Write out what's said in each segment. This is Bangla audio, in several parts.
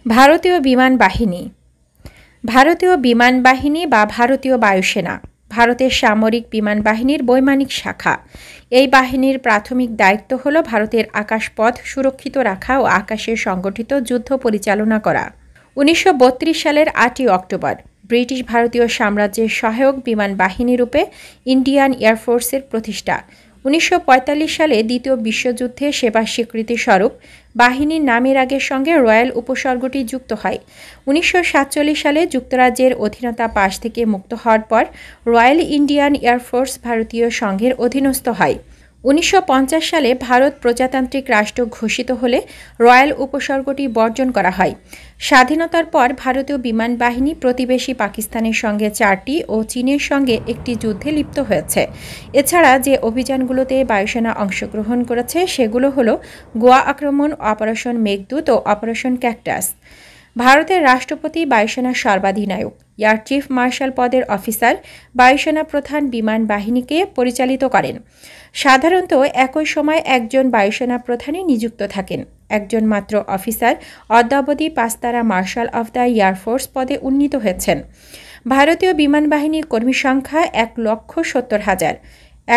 ভারতীয় বিমান বাহিনী। ভারতীয় বিমান বাহিনী বা ভারতীয় বায়ুসেনা ভারতের সামরিক বিমান বাহিনীর বৈমানিক শাখা। এই বাহিনীর প্রাথমিক দায়িত্ব হল ভারতের আকাশপথ সুরক্ষিত রাখা ও আকাশে সংগঠিত যুদ্ধ পরিচালনা করা। 1932 সালের 8 অক্টোবর ব্রিটিশ ভারতীয় সাম্রাজ্যের সহায়ক বিমান বাহিনী রূপে ইন্ডিয়ান এয়ারফোর্সের প্রতিষ্ঠা। 1945 সালে দ্বিতীয় বিশ্বযুদ্ধে সেবা স্বীকৃতি স্বরূপ বাহিনীর নামের আগের সঙ্গে রয়্যাল উপসর্গটি যুক্ত হয়। 1947 সালে যুক্তরাজ্যের অধীনতা পাশ থেকে মুক্ত হওয়ার পর রয়্যাল ইন্ডিয়ান এয়ারফোর্স ভারতীয় সংঘের অধীনস্থ হয়। 1950 সালে ভারত প্রজাতান্ত্রিক রাষ্ট্র ঘোষিত হলে রয়্যাল উপসর্গটি বর্জন করা হয়। স্বাধীনতার পর ভারতীয় বিমান বাহিনী প্রতিবেশী পাকিস্তানের সঙ্গে 4টি ও চীনের সঙ্গে একটি যুদ্ধে লিপ্ত হয়েছে। এছাড়া যে অভিযানগুলোতে বায়ুসেনা অংশগ্রহণ করেছে সেগুলো হলো গোয়া আক্রমণ, অপারেশন মেঘদূত ও অপারেশন ক্যাকটাস। ভারতের রাষ্ট্রপতি বায়ুসেনার সর্বাধিনায়ক। এয়ার চিফ মার্শাল পদের অফিসার বায়ুসেনা প্রধান বিমান বাহিনীকে পরিচালিত করেন। সাধারণত একই সময় একজন বায়ুসেনা প্রধানই নিযুক্ত থাকেন। একজন মাত্র অফিসার অদ্যাবধি 5 তারা মার্শাল অফ দ্য এয়ারফোর্স পদে উন্নীত হয়েছেন। ভারতীয় বিমান বাহিনীর কর্মী সংখ্যা 1,70,000।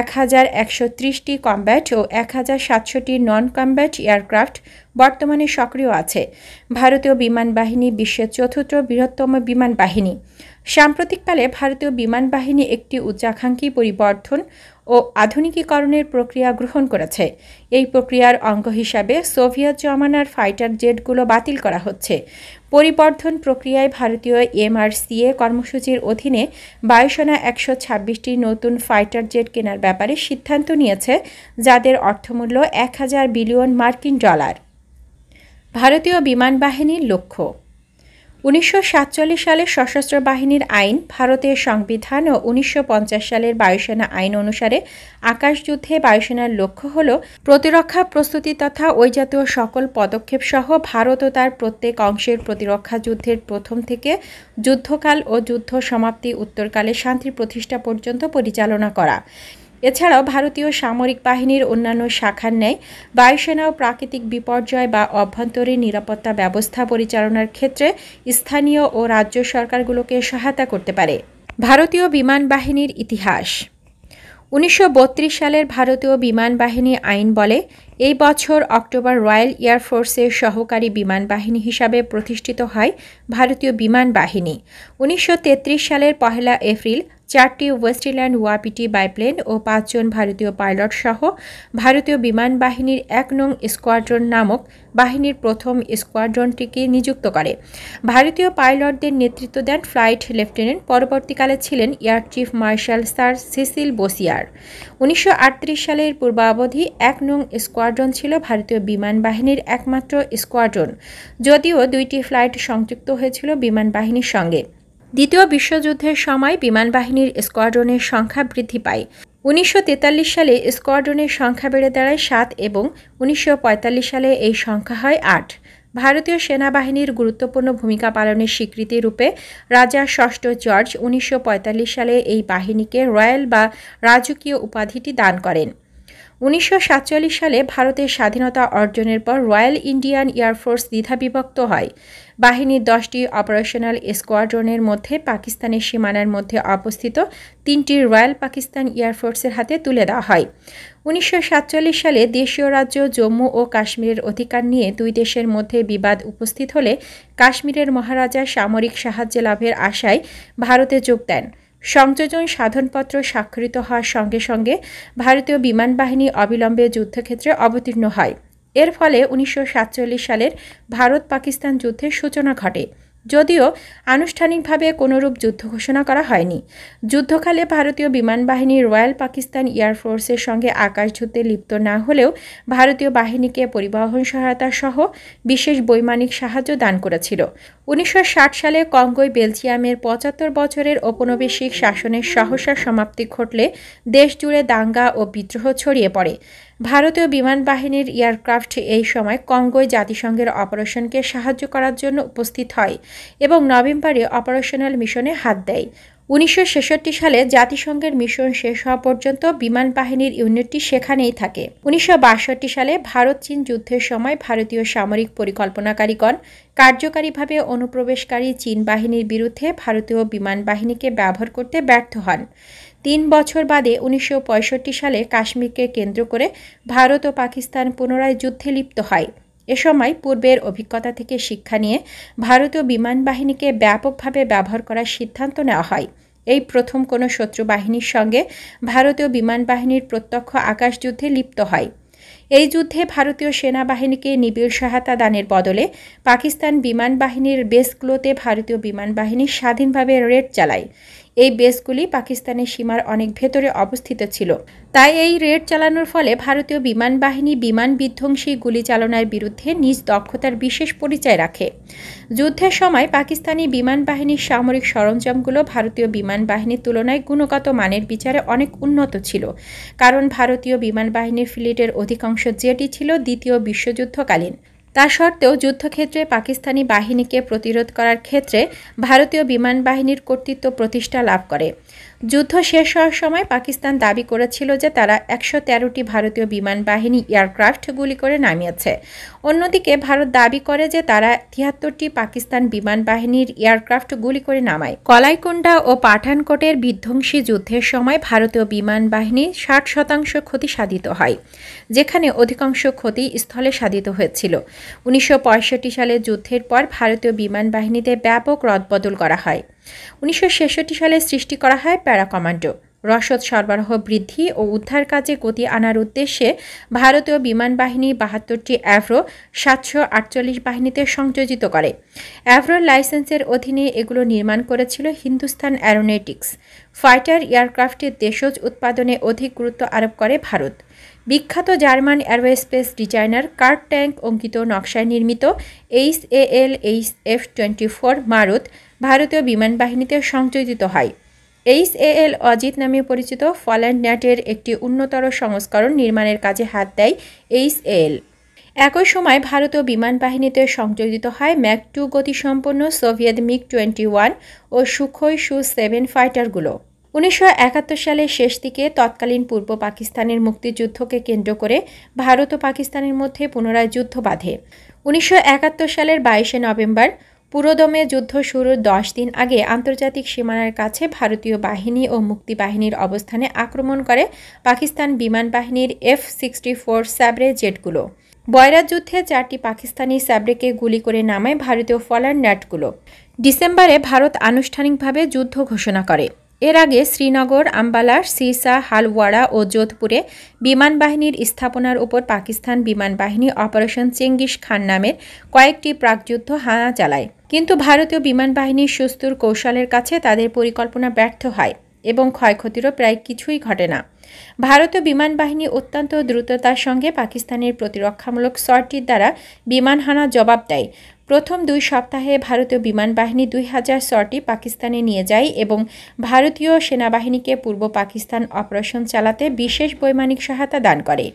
1,130টি কমব্যাট ও 1,700টি নন কমব্যাট এয়ারক্রাফট বর্তমানে সক্রিয় আছে। ভারতীয় বিমান বাহিনী বিশ্বের 4র্থ বৃহত্তম বিমান বাহিনী। সাম্প্রতিককালে ভারতীয় বিমান বাহিনী একটি উচ্চাকাঙ্ক্ষী পরিবর্ধন ও আধুনিকীকরণের প্রক্রিয়া গ্রহণ করেছে। এই প্রক্রিয়ার অঙ্গ হিসাবে সোভিয়েত জমানার ফাইটার জেটগুলো বাতিল করা হচ্ছে। পরিবর্ধন প্রক্রিয়ায় ভারতীয় MRCA কর্মসূচির অধীনে বায়ুসেনা 126টি নতুন ফাইটার জেট কেনার ব্যাপারে সিদ্ধান্ত নিয়েছে, যাদের অর্থমূল্য $1,000 বিলিয়ন। ভারতীয় বিমান বাহিনীর লক্ষ্য। 1947 সালের সশস্ত্র বাহিনীর আইন, ভারতের সংবিধান ও 1950 সালের বায়ুসেনা আইন অনুসারে আকাশযুদ্ধে বায়ুসেনার লক্ষ্য হল প্রতিরক্ষা প্রস্তুতি তথা ওই জাতীয় সকল পদক্ষেপ সহ ভারত ও তার প্রত্যেক অংশের প্রতিরক্ষা যুদ্ধের প্রথম থেকে যুদ্ধকাল ও যুদ্ধ সমাপ্তি উত্তরকালে শান্তি প্রতিষ্ঠা পর্যন্ত পরিচালনা করা। এছাড়াও ভারতীয় সামরিক বাহিনীর অন্যান্য শাখার ন্যায় বায়ুসেনাও প্রাকৃতিক বিপর্যয় বা অভ্যন্তরীণ নিরাপত্তা ব্যবস্থা পরিচালনার ক্ষেত্রে স্থানীয় ও রাজ্য সরকারগুলোকে সহায়তা করতে পারে। ভারতীয় বিমান বাহিনীর ইতিহাস। 1932 সালের ভারতীয় বিমান বাহিনী আইন বলে এই বছর অক্টোবর রয়্যাল এয়ারফোর্সের সহকারী বিমান বাহিনী হিসাবে প্রতিষ্ঠিত হয় ভারতীয় বিমান বাহিনী। 1933 সালের 1 এপ্রিল 4টি ওয়েস্টার্ল্যান্ড ওয়াপিটি বাইপ্লেন ও 5 জন ভারতীয় পাইলট সহ ভারতীয় বিমান বাহিনীর 1 নং স্কোয়াড্রন নামক বাহিনীর প্রথম স্কোয়াড্রনটিকে নিযুক্ত করে। ভারতীয় পাইলটদের নেতৃত্ব দেন ফ্লাইট লেফটেন্যান্ট, পরবর্তীকালে ছিলেন air chief marshal sir Cecil Bouchier. 1938 সালের পূর্বাবধি 1 নং স্কোয়াড্রন ছিল ভারতীয় বিমান বাহিনীর একমাত্র স্কোয়াড্রন, যদিও 2টি ফ্লাইট সংযুক্ত হয়েছিল বিমান বাহিনীর সঙ্গে। দ্বিতীয় বিশ্বযুদ্ধের সময় বিমান বাহিনীর স্কোয়াড্রনের সংখ্যা বৃদ্ধি পায়। 1943 সালে স্কোয়াড্রনের সংখ্যা বেড়ে দাঁড়ায় 7 এবং 1945 সালে এই সংখ্যা হয় 8। ভারতীয় সেনাবাহিনীর গুরুত্বপূর্ণ ভূমিকা পালনের স্বীকৃতি রূপে রাজা ষষ্ঠ জর্জ 1945 সালে এই বাহিনীকে রয়্যাল বা রাজকীয় উপাধিটি দান করেন। 1947 সালে ভারতের স্বাধীনতা অর্জনের পর রয়্যাল ইন্ডিয়ান এয়ারফোর্স দ্বিধাবিভক্ত হয়। বাহিনীর 10টি অপারেশনাল স্কোয়াড্রনের মধ্যে পাকিস্তানের সীমানার মধ্যে অবস্থিত 3টি রয়্যাল পাকিস্তান এয়ারফোর্সের হাতে তুলে দেওয়া হয়। 1947 সালে দেশীয় রাজ্য জম্মু ও কাশ্মীরের অধিকার নিয়ে দুই দেশের মধ্যে বিবাদ উপস্থিত হলে কাশ্মীরের মহারাজা সামরিক সাহায্য লাভের আশায় ভারতে যোগ দেন। সংযোজন সাধনপত্র স্বাক্ষরিত হওয়ার সঙ্গে সঙ্গে ভারতীয় বিমান বাহিনী অবিলম্বে যুদ্ধক্ষেত্রে অবতীর্ণ হয়। এর ফলে 1947 সালের ভারত-পাকিস্তান যুদ্ধের সূচনা ঘটে, যদিও আনুষ্ঠানিকভাবে কোনোরূপ যুদ্ধ ঘোষণা করা হয়নি। যুদ্ধকালে ভারতীয় বিমান বাহিনী রয়্যাল পাকিস্তান এয়ারফোর্সের সঙ্গে আকাশযুদ্ধে লিপ্ত না হলেও ভারতীয় বাহিনীকে পরিবহন সহায়তা সহ বিশেষ বৈমানিক সাহায্য দান করেছিল। 1960 সালে কঙ্গোয় বেলজিয়ামের 75 বছরের ঔপনিবেশিক শাসনের সহসা সমাপ্তি ঘটলে দেশজুড়ে দাঙ্গা ও বিদ্রোহ ছড়িয়ে পড়ে। ভারতীয় বিমান বাহিনীর এয়ারক্রাফট এই সময় কঙ্গোয় জাতিসংঘের অপারেশনকে সাহায্য করার জন্য উপস্থিত হয় এবং নভেম্বরে অপারেশনাল মিশনে হাত দেয়। 1966 সালে জাতিসংঘের মিশন শেষ হওয়া পর্যন্ত বিমান বাহিনীর ইউনিটটি সেখানেই থাকে। 1962 সালে ভারত চীন যুদ্ধের সময় ভারতীয় সামরিক পরিকল্পনাকারীগণ কার্যকারীভাবে অনুপ্রবেশকারী চীন বাহিনীর বিরুদ্ধে ভারতীয় বিমান বাহিনীকে ব্যবহার করতে ব্যর্থ হন। 3 বছর বাদে 1965 সালে কাশ্মীরকে কেন্দ্র করে ভারত ও পাকিস্তান পুনরায় যুদ্ধে লিপ্ত হয়। এ সময় পূর্বের অভিজ্ঞতা থেকে শিক্ষা নিয়ে ভারতীয় বিমান বাহিনীকে ব্যাপকভাবে ব্যবহার করার সিদ্ধান্ত নেওয়া হয়। এই প্রথম কোনো শত্রু বাহিনীর সঙ্গে ভারতীয় বিমান বাহিনীর প্রত্যক্ষ আকাশযুদ্ধে লিপ্ত হয়। এই যুদ্ধে ভারতীয় সেনাবাহিনীকে নিবিড় সহায়তা দানের বদলে পাকিস্তান বিমান বাহিনীর বেসগুলোতে ভারতীয় বিমান বাহিনী স্বাধীনভাবে রেড চালায়। এই বেসগুলি পাকিস্তানের সীমার অনেক ভেতরে অবস্থিত ছিল। তাই এই রেড চালানোর ফলে ভারতীয় বিমান বাহিনী বিমান বিধ্বংসী গুলি চালনার বিরুদ্ধে নিজ দক্ষতার বিশেষ পরিচয় রাখে। যুদ্ধের সময় পাকিস্তানি বিমান বাহিনীর সামরিক সরঞ্জামগুলো ভারতীয় বিমান বাহিনীর তুলনায় গুণগত মানের বিচারে অনেক উন্নত ছিল, কারণ ভারতীয় বিমান বাহিনীর ফ্লিটের অধিকাংশ জেটই ছিল দ্বিতীয় বিশ্বযুদ্ধকালীন। তা সত্ত্বেও যুদ্ধক্ষেত্রে পাকিস্তানি বাহিনীকে প্রতিরোধ করার ক্ষেত্রে ভারতীয় বিমান বাহিনীর কর্তৃত্ব প্রতিষ্ঠা লাভ করে। যুদ্ধ শেষ হওয়ার সময় পাকিস্তান দাবি করেছিল যে তারা 113টি ভারতীয় বিমান বাহিনী এয়ারক্রাফট গুলি করে নামিয়েছে। অন্যদিকে ভারত দাবি করে যে তারা 73টি পাকিস্তান বিমান বাহিনীর এয়ারক্রাফট গুলি করে নামায়। কলাইকুণ্ডা ও পাঠানকোটের বিধ্বংসী যুদ্ধের সময় ভারতীয় বিমান বাহিনী 60% ক্ষতি সাধিত হয়, যেখানে অধিকাংশ ক্ষতি স্থলে সাধিত হয়েছিল। 1965 সালে যুদ্ধের পর ভারতীয় বিমান বাহিনীতে ব্যাপক রদবদল করা হয়। 1966 সালে সৃষ্টি করা হয় প্যারা কমান্ডো। রসদ সরবরাহ বৃদ্ধি ও উদ্ধার কাজে গতি আনার উদ্দেশ্যে ভারতীয় বিমান বাহিনী 72টি অ্যাভ্রো 748 বাহিনীতে সংযোজিত করে। অ্যাভ্রোর লাইসেন্সের অধীনে এগুলো নির্মাণ করেছিল হিন্দুস্তান অ্যারোনটিক্স। ফাইটার এয়ারক্রাফটের দেশজ উৎপাদনে অধিক গুরুত্ব আরোপ করে ভারত। বিখ্যাত German aerospace designer Kurt Tank অঙ্কিত নকশায় নির্মিত HAL HF-24 মারুত ভারতীয় বিমান বাহিনীতে সংযোজিত হয়। HAL অজিত নামে পরিচিত ফল্যান্ড ন্যাটের একটি উন্নতর সংস্করণ নির্মাণের কাজে হাত দেয় HAL। একই সময় ভারতীয় বিমান বাহিনীতে সংযোজিত হয় ম্যাক 2 গতিসম্পন্ন সোভিয়েত MiG-21 ও সুখোই Su-7 ফাইটারগুলো। 1971 সালের শেষ দিকে তৎকালীন পূর্ব পাকিস্তানের মুক্তিযুদ্ধকে কেন্দ্র করে ভারত ও পাকিস্তানের মধ্যে পুনরায় যুদ্ধ বাধে। 1971 সালের 22শে নভেম্বর পুরোদমে যুদ্ধ শুরুর 10 দিন আগে আন্তর্জাতিক সীমানার কাছে ভারতীয় বাহিনী ও মুক্তিবাহিনীর অবস্থানে আক্রমণ করে পাকিস্তান বিমান বাহিনীর F-64 স্যাব্রে জেটগুলো। বয়রাত যুদ্ধে 4টি পাকিস্তানি স্যাব্রেকে গুলি করে নামায় ভারতীয় ফল্যান্ড ন্যাটগুলো। ডিসেম্বরে ভারত আনুষ্ঠানিকভাবে যুদ্ধ ঘোষণা করে। এর আগে শ্রীনগর, আম্বালা, সিরসা, হালওয়াড়া ও যোধপুরে বিমান বাহিনীর স্থাপনার উপর পাকিস্তান বিমান বাহিনী অপারেশন চেঙ্গিস খান নামের কয়েকটি প্রাকযুদ্ধ হানা চালায়। কিন্তু ভারতীয় বিমান বাহিনীর সুস্থুর কৌশলের কাছে তাদের পরিকল্পনা ব্যর্থ হয় এবং ক্ষয়ক্ষতিরও প্রায় কিছুই ঘটে না। ভারতীয় বিমান বাহিনী অত্যন্ত দ্রুততার সঙ্গে পাকিস্তানের প্রতিরক্ষামূলক সর্টির দ্বারা বিমান হানা জবাব দেয়। প্রথম 2 সপ্তাহে ভারতীয় বিমান বাহিনী 2000 সর্টি পাকিস্তানে নিয়ে যায় এবং ভারতীয় সেনাবাহিনীকে পূর্ব পাকিস্তান অপারেশন চালাতে বিশেষ বৈমানিক সহায়তা দান করে।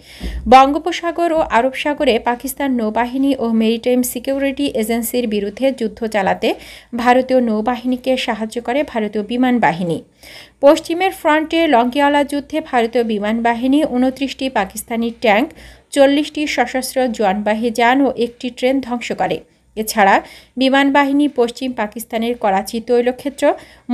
বঙ্গোপসাগর ও আরব সাগরে পাকিস্তান নৌবাহিনী ও মেরিটাইম সিকিউরিটি এজেন্সির বিরুদ্ধে যুদ্ধ চালাতে ভারতীয় নৌবাহিনীকে সাহায্য করে ভারতীয় বিমান বাহিনী। পশ্চিমের ফ্রন্টে লঙ্কিওয়ালা যুদ্ধে ভারতীয় বিমান বাহিনী 29টি পাকিস্তানি ট্যাঙ্ক, 40টি সশস্ত্র জোয়ানবাহী যান ও একটি ট্রেন ধ্বংস করে। এছাড়া বিমান বাহিনী পশ্চিম পাকিস্তানের করাচি তৈলক্ষেত্র,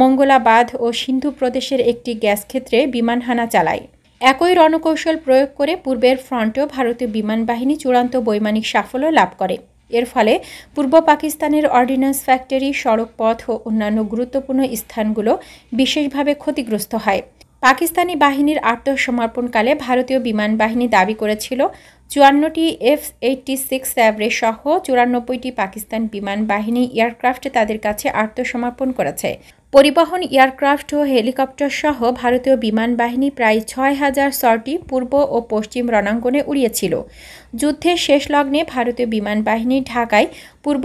মঙ্গলাবাদ ও সিন্ধু প্রদেশের একটি গ্যাস ক্ষেত্রে বিমান হানা চালায়। একই রণকৌশল প্রয়োগ করে পূর্বের ফ্রন্টেও ভারতীয় বিমান বাহিনী চূড়ান্ত বৈমানিক সাফল্য লাভ করে। এর ফলে পূর্ব পাকিস্তানের অর্ডিন্যান্স ফ্যাক্টরি, সড়ক পথ ও অন্যান্য গুরুত্বপূর্ণ স্থানগুলো বিশেষভাবে ক্ষতিগ্রস্ত হয়। পাকিস্তানি বাহিনীর আত্মসমর্পণকালে ভারতীয় বিমান বাহিনী দাবি করেছিল 54টি F-86 স্যাব্রে সহ 94টি পাকিস্তান বিমান বাহিনী এয়ারক্রাফট তাদের কাছে আত্মসমর্পণ করেছে। পরিবহন এয়ারক্রাফট ও হেলিকপ্টার সহ ভারতীয় বিমান বাহিনী প্রায় 6000 সর্টি পূর্ব ও পশ্চিম রণাঙ্গনে উড়িয়েছিল। যুদ্ধের শেষ লগ্নে ভারতীয় বিমান বাহিনী ঢাকায় পূর্ব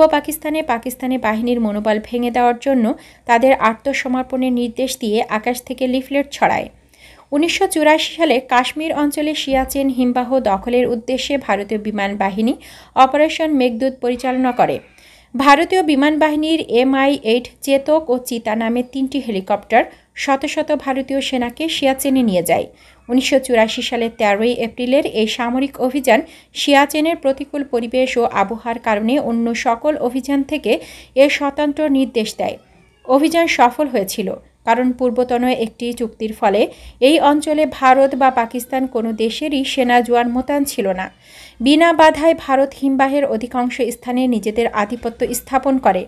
পাকিস্তানি বাহিনীর মনোবল ভেঙে দেওয়ার জন্য তাদের আত্মসমর্পণের নির্দেশ দিয়ে আকাশ থেকে লিফলেট ছড়ায়। 1984 সালে কাশ্মীর অঞ্চলে সিয়াচেন হিমবাহ দখলের উদ্দেশ্যে ভারতীয় বিমান বাহিনী অপারেশন মেঘদূত পরিচালনা করে। ভারতীয় বিমান বাহিনীর MI-8 চেতক ও চিতা নামে 3টি হেলিকপ্টার শত শত ভারতীয় সেনাকে সিয়াচেনে নিয়ে যায়। 1984 সালের 13 এপ্রিলের এই সামরিক অভিযান সিয়াচেনের প্রতিকূল পরিবেশ ও আবহাওয়ার কারণে অন্য সকল অভিযান থেকে এর স্বতন্ত্র নির্দেশ দেয়। অভিযান সফল হয়েছিল কারণ পূর্বতন একটি চুক্তির ফলে এই অঞ্চলে ভারত বা পাকিস্তান কোনো দেশেরই সেনা জওয়ান মোতায়েন ছিল না। বিনা বাধায় ভারত হিমবাহের অধিকাংশ স্থানে নিজেদের আধিপত্য স্থাপন করে।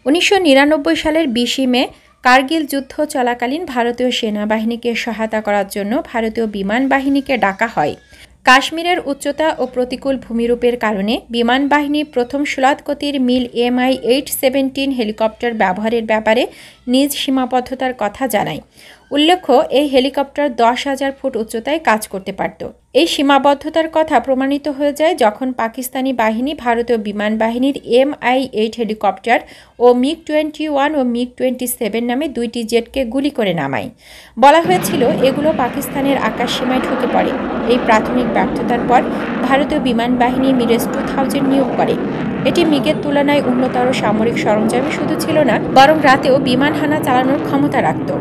1999 সালের 20 মে কার্গিল যুদ্ধ চলাকালীন ভারতীয় সেনাবাহিনীকে সহায়তা করার জন্য ভারতীয় বিমান বাহিনীকে ডাকা হয়। কাশ্মীরের উচ্চতা ও প্রতিকূল ভূমিরূপের কারণে বিমান বাহিনী প্রথম সুলাদগতির মিল MI-817 হেলিকপ্টার ব্যবহারের ব্যাপারে নিজ সীমাবদ্ধতার কথা জানায়। উল্লেখ্য, এই হেলিকপ্টার 10,000 ফুট উচ্চতায় কাজ করতে পারত। এই সীমাবদ্ধতার কথা প্রমাণিত হয়ে যায় যখন পাকিস্তানি বাহিনী ভারতীয় বিমান বাহিনীর MI-8 হেলিকপ্টার ও MiG-21 ও MiG-27 নামে 2টি জেটকে গুলি করে নামায়। বলা হয়েছিল এগুলো পাকিস্তানের আকাশসীমায় ঢুকে পড়ে। এই প্রাথমিক ব্যর্থতার পর ভারতীয় বিমান বাহিনী মিরেজ 2000 নিয়োগ করে। এটি মিগের তুলনায় উন্নতর সামরিক সরঞ্জামে শুধু ছিল না, বরং রাতেও বিমান হানা চালানোর ক্ষমতা রাখত।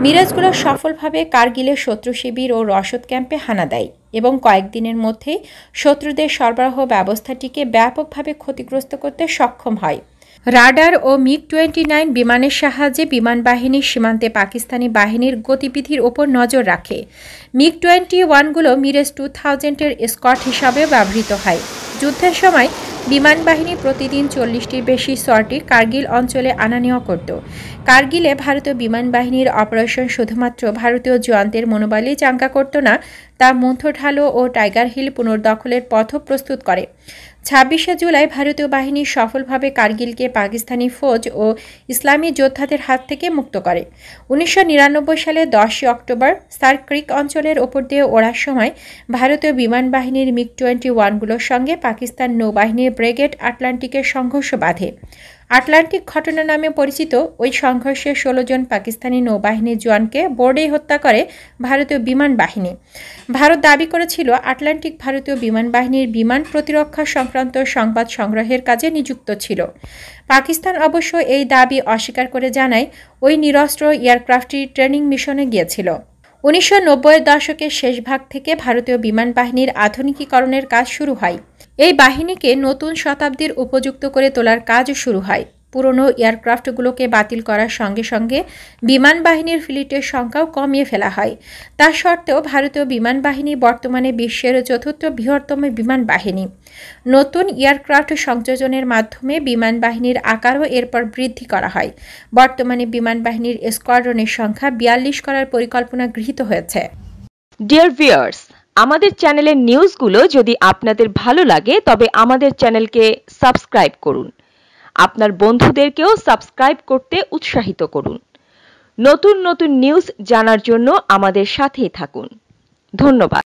মিরাজগুলো সফলভাবে কার্গিলের শত্রু শিবির ও রসদ ক্যাম্পে হানা দেয় এবং কয়েকদিনের মধ্যেই শত্রুদের সরবরাহ ব্যবস্থাটিকে ব্যাপকভাবে ক্ষতিগ্রস্ত করতে সক্ষম হয়। রাডার ও MiG-29 বিমানের সাহায্যে বিমান বাহিনীর সীমান্তে পাকিস্তানি বাহিনীর গতিবিধির ওপর নজর রাখে। MiG-21গুলো মিরেজ 2000-এর স্কট হিসাবে ব্যবহৃত হয়। যুদ্ধের সময় বিমান বাহিনী প্রতিদিন 40টির বেশি সর্টি কার্গিল অঞ্চলে আনা নেওয়া করত। কার্গিলে ভারতীয় বিমান বাহিনীর অপারেশন শুধুমাত্র ভারতীয় জওয়ানদের মনোবলই চাঙ্গা করত না, তা মন্থঢালো ও টাইগার হিল পুনর্দখলের পথও প্রস্তুত করে। 26শে জুলাই ভারতীয় বাহিনী সফলভাবে কার্গিলকে পাকিস্তানি ফৌজ ও ইসলামী যোদ্ধাদের হাত থেকে মুক্ত করে। 1999 সালের 10 অক্টোবর সার ক্রিক অঞ্চলের ওপর দিয়ে ওড়ার সময় ভারতীয় বিমান বাহিনীর MiG-21গুলোর সঙ্গে পাকিস্তান নৌবাহিনীর ব্রিগেড আটলান্টিকের সংঘর্ষ বাধে। আটলান্টিক ঘটনা নামে পরিচিত ওই সংঘর্ষে 16 জন পাকিস্তানি নৌবাহিনীর জওয়ানকে বোর্ডেই হত্যা করে ভারতীয় বিমান বাহিনী। ভারত দাবি করেছিল আটলান্টিক ভারতীয় বিমান বাহিনীর বিমান প্রতিরক্ষা সংক্রান্ত সংবাদ সংগ্রহের কাজে নিযুক্ত ছিল। পাকিস্তান অবশ্য এই দাবি অস্বীকার করে জানায় ওই নিরস্ত্র এয়ারক্রাফটটি ট্রেনিং মিশনে গিয়েছিল। 1990-এর দশকের শেষ ভাগ থেকে ভারতীয় বিমান বাহিনীর আধুনিকীকরণের কাজ শুরু হয়। এই বাহিনীকে নতুন শতাব্দীর উপযুক্ত করে তোলার কাজ শুরু হয়। পুরনো এয়ারক্রাফটগুলোকে বাতিল করার সঙ্গে সঙ্গে বিমান বাহিনীর ফ্লিটের সংখ্যাও কমিয়ে ফেলা হয়। তা সত্ত্বেও ভারতীয় বিমান বাহিনী বর্তমানে বিশ্বের 4র্থ বৃহত্তম বিমান বাহিনী। নতুন এয়ারক্রাফট সংযোজনের মাধ্যমে বিমান বাহিনীর আকারও এরপর বৃদ্ধি করা হয়। বর্তমানে বিমান বাহিনীর স্কোয়াড্রনের সংখ্যা 42 করার পরিকল্পনা গৃহীত হয়েছে। ডিয়ার ভিউয়ার্স, আমাদের চ্যানেলের নিউজগুলো যদি আপনাদের ভালো লাগে তবে আমাদের চ্যানেলকে সাবস্ক্রাইব করুন। আপনার বন্ধুদেরকেও সাবস্ক্রাইব করতে উৎসাহিত করুন। নতুন নতুন নিউজ জানার জন্য আমাদের সাথেই থাকুন। ধন্যবাদ।